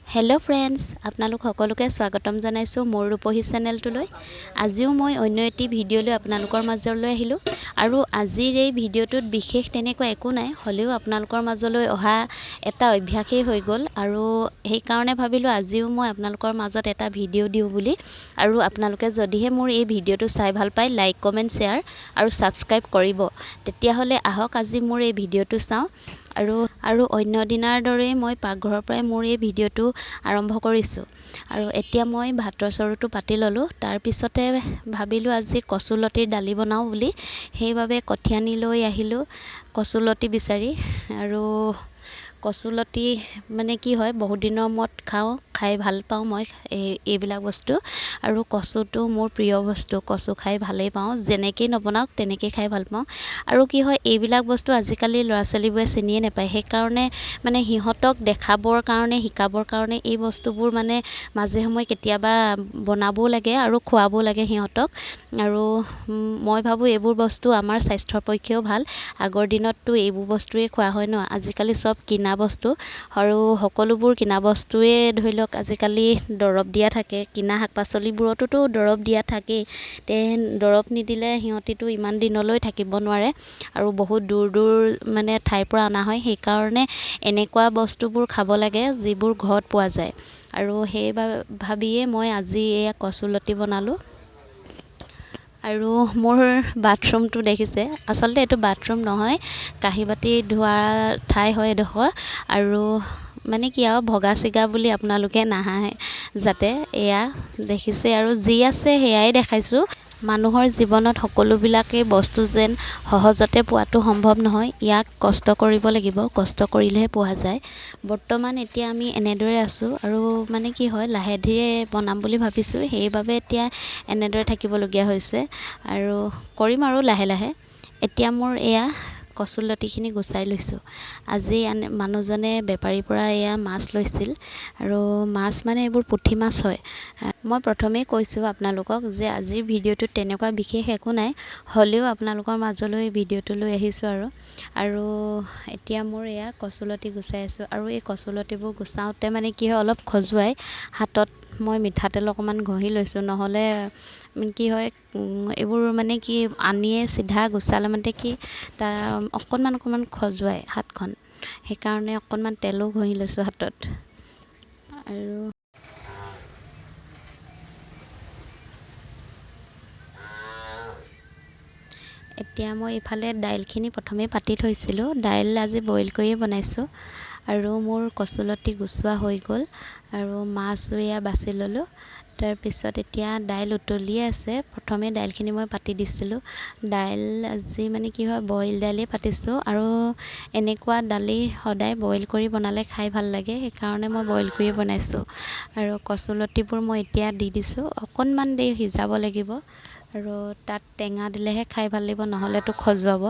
Hello friends आपनालोक সকলোকে স্বাগতম জনাইছো মোৰ ৰূপহী চেনেলটোলৈ আজিও মই অন্য এটি ভিডিঅ' লৈ আপোনালোকৰ মাজলৈ আহিলো আৰু আজিৰ এই ভিডিঅ'টোত বিশেষ তেনেকুৱা একো নাই হলেও আপোনালোকৰ মাজলৈ অহা এটা অভ্যাসই হৈ গল আৰু সেই কাৰণে ভাবিলো আজিও মই আপোনালোকৰ মাজত এটা ভিডিঅ' দিও বুলি আৰু আপোনালোকে যদিহে মোৰ এই ভিডিঅ'টো চাই ভাল পায় লাইক কমেন্ট শেয়াৰ আৰু সাবস্ক্ৰাইব কৰিব তেতিয়া হলে আহক আজি মোৰ এই ভিডিঅ'টো চাও আৰু অন্য দিনাৰ দৰে মই পাকঘৰৰ পৰাই মোৰ এই ভিডিঅ'টো আৰম্ভ কৰিছো আৰু এতিয়া মই ভাতৰ চৰুটো পাতি ললো তাৰ পিছতে ভাবিলো আজি কচুলতিৰ দালি বনাও বুলি সেইভাবে কঠিয়ানি লৈ আহিলো কচুলতি বিচাৰি আৰু কচুলতি মানে কি হয় বহুত দিনৰ মত খাই ভাল পাওঁ মই এইবিলাক বস্তু আৰু কচুটো মোৰ প্ৰিয় বস্তু কচু খাই ভালেই পাওঁ যেনেকৈ নবনাওক তেনেকৈ খাই ভাল পাওঁ আৰু কি হয় এইবিলাক বস্তু আজিকালি ল'ৰা ছোৱালীবোৰে চিনিয়ে নাপায় সেই কাৰণে মানে হিহঁতক দেখাবৰ কাৰণে শিকাবৰ কাৰণে এই বস্তুবোৰ মানে মাজে সময় কেতিয়াবা বনাবও লাগে আৰু খোৱাবও লাগে হিহঁতক আৰু মই ভাবো এইবোৰ বস্তু আমাৰ স্বাস্থ্যৰ পক্ষেও ভাল আগৰ দিনতটো এইবোৰ বস্তুৱে খোৱা হয় ন আজিকালি সব কিনা বস্তু আৰু সকলোবোৰ কিনা বস্তুৱে ধৰি লওক আজিকালি দৰব দিয়া থাকে কিনা শাক-পাচলিবোৰতো দৰব দিয়া থাকে তে দৰব নিদিলে হিহঁতিটো ইমান দিনলৈ থাকিব নোৱাৰে আৰু বহুত দূৰ মানে ঠাইৰ পৰা অনা হয় সেই কাৰণে এনেকুৱা বস্তুবোৰ খাব লাগে যিবোৰ ঘৰত পোৱা যায় আৰু সেই ভাবিয়ে মই আজি এই কচুলতি বনালো আৰু মোৰ বাথৰুমটো দেখিছে আসলতে এটো বাথৰুম নহয় কাহি বাতি ধোৱা ঠাই হয় এডোখৰ আৰু মানে কি আৰু ভগা চিগা বুলি আপোনালোকে নাহাহে যাতে এয়া দেখিছে আৰু যি আছে হেয়াই দেখাইছো মানুহৰ জীৱনত সকলোবিলাকে বস্তু যেন সহজতে পোৱাটো সম্ভৱ নহয় ইয়াক কষ্ট কৰিব লাগিব কষ্ট কৰিলেহে পোৱা যায় বৰ্তমান এতিয়া আমি এনেদৰে আছো আৰু মানে কি হয় লাহে ধীৰে বনাম বুলি ভাবিছো সেইভাবে এতিয়া এনেদৰে থাকিবলগীয়া হৈছে আৰু কৰিম আৰু লাহে লাহে এতিয়া মোৰ এয়া কচুলতিখিনি গুচাই লৈছো আজি মানুহজনে বেপাৰীৰ পৰা এয়া মাছ লৈছিল আৰু মাছ মানে এইবোৰ পুঠি মাছ হয় মই প্ৰথমে কৈছো আপোনালোকক যে আজিৰ ভিডিঅ'টোত তেনেকুৱা বিশেষ একো নাই হলেও আপোনালোকৰ মাজলৈ ভিডিঅ'টো লৈ আহিছো আৰু এতিয়া মোৰ এয়া কচুলতি গুচাই আছো আৰু এই কচুলতিবোৰ গুচাওতে মানে কি হয় অলপ খজুৱাই হাতত মই মিঠাতেল অকমান ঘঁহি লৈছো নহলে কি হয় এইবোৰ মানে কি আনিয়ে সিধা গুচালে মানে কি তা অকনমান খজুৱাই হাতখন সেই কাৰণে অকনমান তেলো ঘঁহি লৈছো হাতত আৰু এতিয়া মই ইফালে দাইলখিনি প্ৰথমে পাতি থৈছিলো দাইল আজি বইল কৰিয়ে বনাইছো আৰু মোৰ কচুলতি গুচোৱা হৈ গ'ল আৰু মাছও এয়া বাছি ললো তাৰ পিছত এতিয়া দাইল উতলিয়ে আছে প্ৰথমে দাইলখিনি মই পাতি দিছিলো দাইল আজি মানে কি হয় বইল দাইলে পাতিছো আৰু এনেকুৱা দালি সদায় বইল কৰি বনালে খাই ভাল লাগে সেই কাৰণে মই বইল কৰি বনাইছো আৰু কচুলতিবোৰ মই এতিয়া দি দিছো অকনমান দেৰি সিজাব লাগিব আৰু তাত টেঙা দিলেহে খাই ভাল লাগিব নহলেতো খজুৱাব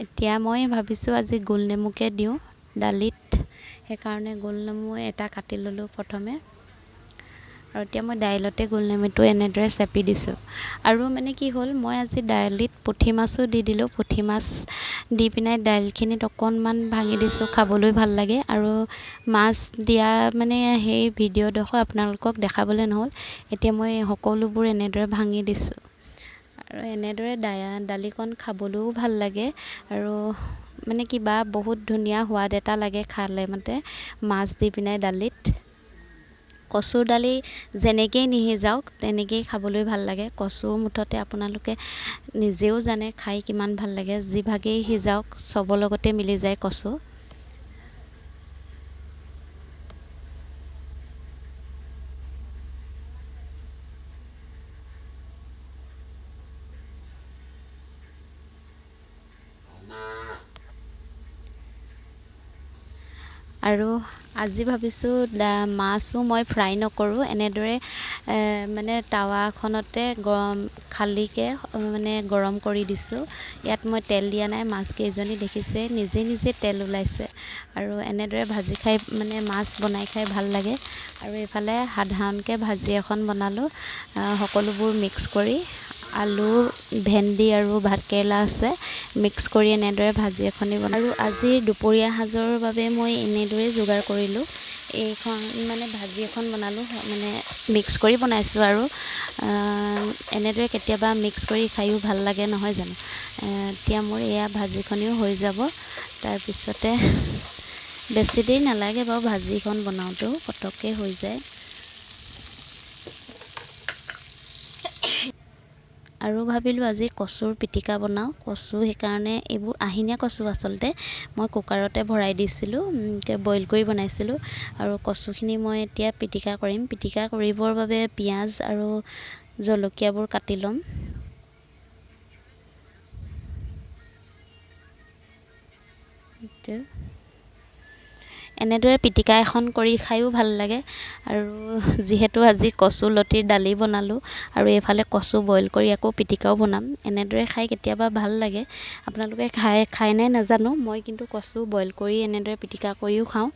এতিয়া মই ভাবিছো আজি গোল নেমুকে দিও দালিত সেই কাৰণে গোল নেমু এটা কাটি ললো প্ৰথমে আৰু এতিয়া মই দাইলতে গোল নেমুটো এনেদৰে চেপি দিছো আৰু মানে কি হ'ল মই আজি দাইলিত পুঠি মাছো দি দিলো পুঠি মাছ দি পিনাই দাইলখিনিত অকনমান ভাঙি দিছো খাবলৈ ভাল লাগে আৰু মাছ দিয়া মানে সেই ভিডিঅ'ডোখৰ আপোনালোকক দেখাবলৈ নহল এতিয়া মই সকলোবোৰ এনেদৰে ভাঙি দিছো আৰু এনেদৰে দালিকণ খাবলৈও ভাল লাগে আৰু মানে কিবা বহুত ধুনীয়া সোৱাদ এটা লাগে খালে মানে মাছ দি পিনাই দালিত কচুৰ দালি যেনেকৈ নিসিজাওক তেনেকৈ খাবলৈ ভাল লাগে কচুৰ মুঠতে আপোনালোকে নিজেও জানে খাই কিমান ভাল লাগে যিভাগেই সিজাওক চবৰ লগতে মিলি যায় কচু আৰু আজি ভাবিছো মাছো মই ফ্ৰাই নকৰো এনেদৰে মানে তাৱাখনতে খালীকে মানে গৰম কৰি দিছো ইয়াত মই তেল দিয়া নাই মাছ কেইজনী দেখিছে নিজে তেল ওলাইছে আৰু এনেদৰে ভাজি খাই মানে মাছ বনাই খাই ভাল লাগে আৰু এইফালে সাধাৰণকে ভাজি এখন বনালো সকলোবোৰ মিক্স কৰি আলু ভেন্দি আৰু ভাতকেৰেলা আছে মিক্স কৰি এনেদৰে ভাজি এখনি বনালো আৰু আজিৰ দুপৰীয়া সাজৰ বাবে মই এনেদৰে যোগাৰ কৰিলো এইখন মানে ভাজি এখন বনালোঁ মানে মিক্স কৰি বনাইছোঁ আৰু এনেদৰে কেতিয়াবা মিক্স কৰি খায়ো ভাল লাগে নহয় জানো। এতিয়া মোৰ এয়া ভাজিখনিও হৈ যাব। তাৰপিছতে বেছি দেৰি নালাগে বাৰু ভাজিখন বনাওঁতেও পটককৈ হৈ যায়। আৰু ভাবিলোঁ আজি কচুৰ পিটিকা বনাওঁ। কচু সেইকাৰণে এইবোৰ আহিনীয়া কচু আচলতে মই কুকাৰতে ভৰাই দিছিলোঁ, বইল কৰি বনাইছিলোঁ। আৰু কচুখিনি মই এতিয়া পিটিকা কৰিম। পিটিকা কৰিবৰ বাবে পিঁয়াজ আৰু জলকীয়াবোৰ কাটি ল'ম। এনেদৰে পিটিকা এখন কৰি খায়ো ভাল লাগে। আৰু যিহেতু আজি কচু লতিৰ দালি বনালোঁ আৰু এইফালে কচু বইল কৰি আকৌ পিটিকাও বনাম, এনেদৰে খাই কেতিয়াবা ভাল লাগে। আপোনালোকে খাই নে নাজানো, মই কিন্তু কচু বইল কৰি এনেদৰে পিটিকা কৰিও খাওঁ।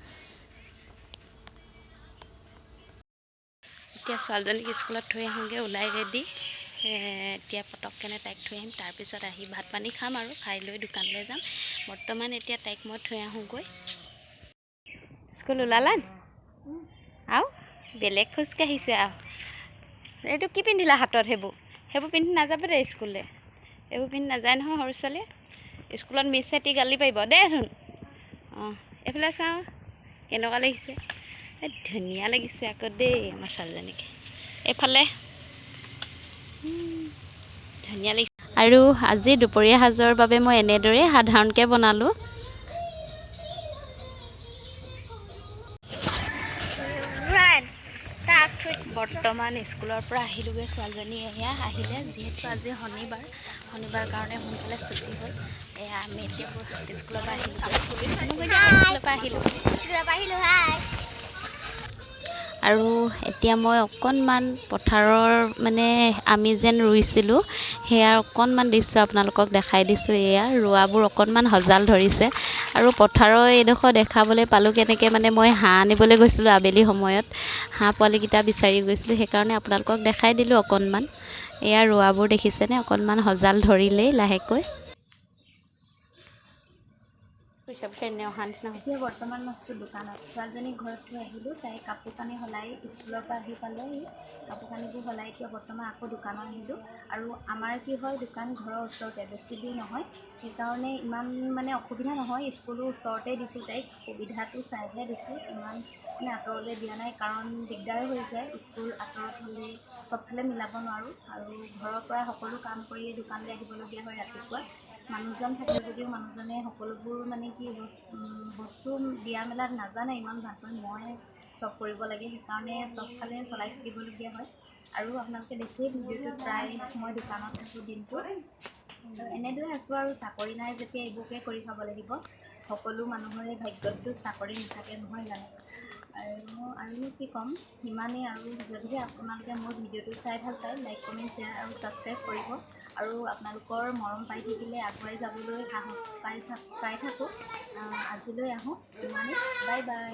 এতিয়া ছোৱালীজনীক স্কুলত থৈ আহোঁগৈ, ওলাই ৰেডি। এতিয়া পটককেনে তাইক থৈ আহিম, তাৰপিছত আহি ভাত পানী খাম আৰু খাই লৈ দোকানলৈ যাম। বৰ্তমান এতিয়া তাইক মই থৈ আহোঁগৈ। স্কুল ওলালা আৰু বেলেগ খোজকাঢ়িছে আৰু। এইটো কি পিন্ধিলা হাতত? সেইবোৰ পিন্ধি নাযাব দে স্কুললৈ। এইবোৰ পিন্ধি নাযায় নহয় সৰু ছোৱালীয়ে। স্কুলত মিছ হেঁতি গালি পাৰিব দেচোন। অঁ, এইফালে চাওঁ কেনেকুৱা লাগিছে। ধুনীয়া লাগিছে আকৌ দেই আমাৰ ছোৱালীজনীক। এইফালে ধুনীয়া লাগিছে। আৰু আজি দুপৰীয়া সাজৰ বাবে মই এনেদৰে সাধাৰণকৈ বনালোঁ। বৰ্তমান স্কুলৰ পৰা আহিলোগৈ। ছোৱালীজনী এয়া আহিলে, যিহেতু আজি শনিবাৰ কাৰণে সোনকালে ছুটি হ'ল। এয়া আমি এতিয়া স্কুলৰ পৰা আহিলোঁ। আৰু এতিয়া মই অকণমান পথাৰৰ মানে আমি যেন ৰুইছিলোঁ সেয়া অকণমান দৃশ্য আপোনালোকক দেখাই দিছোঁ। এয়া ৰোৱাবোৰ অকণমান সজাল ধৰিছে আৰু পথাৰৰ এইডোখৰ দেখাবলৈ পালোঁ কেনেকৈ, মানে মই হাঁহ আনিবলৈ গৈছিলোঁ আবেলি সময়ত, হাঁহ পোৱালিকেইটা বিচাৰি গৈছিলোঁ, সেইকাৰণে আপোনালোকক দেখাই দিলোঁ অকণমান। এয়া ৰোৱাবোৰ দেখিছেনে, অকণমান সজাল ধৰিলেই লাহেকৈ। এতিয়া বৰ্তমান আছোঁ দোকানত। ছোৱালীজনীক ঘৰত থৈ আহিলোঁ, তাই কাপোৰ কানি সলাই স্কুলৰ পৰা আহি পালেহি। কাপোৰ কানিবোৰ সলাই এতিয়া বৰ্তমান আকৌ দোকানত আহিলোঁ। আৰু আমাৰ কি হয়, দোকান ঘৰৰ ওচৰতে, বেছি দূৰ নহয়, সেইকাৰণে ইমান মানে অসুবিধা নহয়। স্কুলো ওচৰতে দিছোঁ তাইক, সুবিধাটো চাইহে দিছোঁ, ইমান মানে আঁতৰলৈ দিয়া নাই, কাৰণ দিগদাৰ হৈ যায়। স্কুল আঁতৰত হ'লে চবফালে মিলাব নোৱাৰোঁ, আৰু ঘৰৰ পৰা সকলো কাম কৰিয়ে দোকানলৈ আহিবলগীয়া হয় ৰাতিপুৱা। মানুহজন থাকে যদিও মানুহজনে সকলোবোৰ মানে কি বস্তু দিয়া মেলাত নাজানে ইমান ভালকৈ, মই চব কৰিব লাগে, সেইকাৰণে চবফালে চলাই থাকিবলগীয়া হয়। আৰু আপোনালোকে দেখিয়ে ভিডিঅ'টোত প্ৰায় মই দোকানত থাকোঁ দিনটো। আৰু এনেদৰে আছোঁ আৰু, চাকৰি নাই যেতিয়া এইবোৰকে কৰি খাব লাগিব। সকলো মানুহৰে ভাগ্যততো চাকৰি নাথাকে নহয় জানো। আৰুনো কি ক'ম, সিমানেই। আৰু যদিহে আপোনালোকে মোৰ ভিডিঅ'টো চাই ভাল পায়, লাইক কমেণ্ট শ্বেয়াৰ আৰু ছাবস্ক্ৰাইব কৰিব। আৰু আপোনালোকৰ মৰম পাই থাকিলে আগুৱাই যাবলৈ সাহস পাই থাকোঁ। আজিলৈ আহোঁ, ইমানেই। Bye bye.